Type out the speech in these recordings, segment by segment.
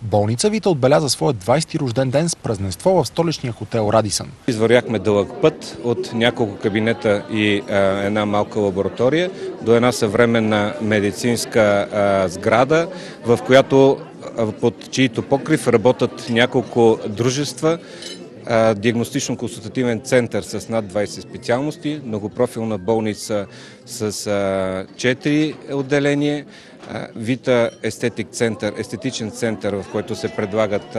Болница Вита отбеляза своя 20-ти рожден ден с празненство в столичния хотел Радисън. Извървяхме дълъг път от няколко кабинета и една малка лаборатория до една съвременна медицинска сграда, в която под чието покрив работят няколко дружества, диагностично-консултативен център с над 20 специалности, многопрофилна болница с 4 отделения, Вита естетичен център, в който се предлагат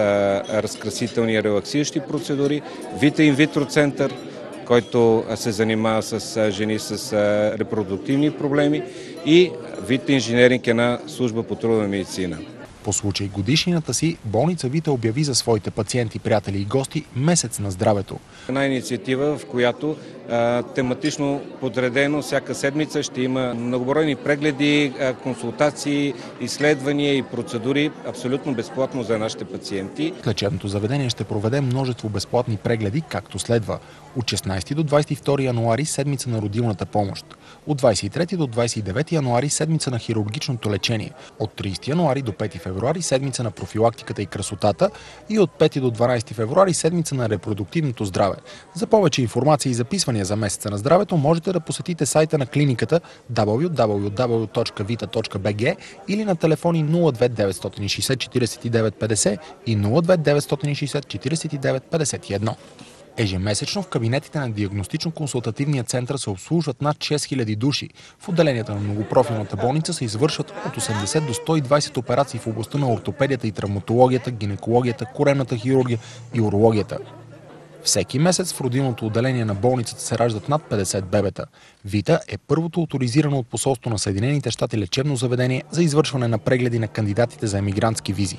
разкрасителни и релаксиращи процедури, Вита инвитро център, който се занимава с жени с репродуктивни проблеми, и Вита инженеринг, една служба по трудова медицина. По случай годишнината си, болница Вита обяви за своите пациенти, приятели и гости месец на здравето. Една инициатива, в която тематично подредено всяка седмица ще има многобройни прегледи, консултации, изследвания и процедури абсолютно безплатно за нашите пациенти. Лечебното заведение ще проведе множество безплатни прегледи, както следва. От 16 до 22 януари седмица на родилната помощ. От 23 до 29 януари седмица на хирургичното лечение. От 30 януари до 5 февруари седмица на профилактиката и красотата. И от 5 до 12 февруари седмица на репродуктивното здраве. За повече информация и записвания за месеца на здравето можете да посетите сайта на клиниката www.vita.bg или на телефони 02 960 49 50 и 02 960 49 51. Ежемесечно в кабинетите на диагностично-консултативния център се обслужват над 6000 души. В отделенията на многопрофилната болница се извършват от 80 до 120 операции в областта на ортопедията и травматологията, гинекологията, коремната хирургия и урологията. Всеки месец в родилното отделение на болницата се раждат над 50 бебета. Вита е първото оторизирано от посолство на Съединените щати лечебно заведение за извършване на прегледи на кандидатите за емигрантски визи.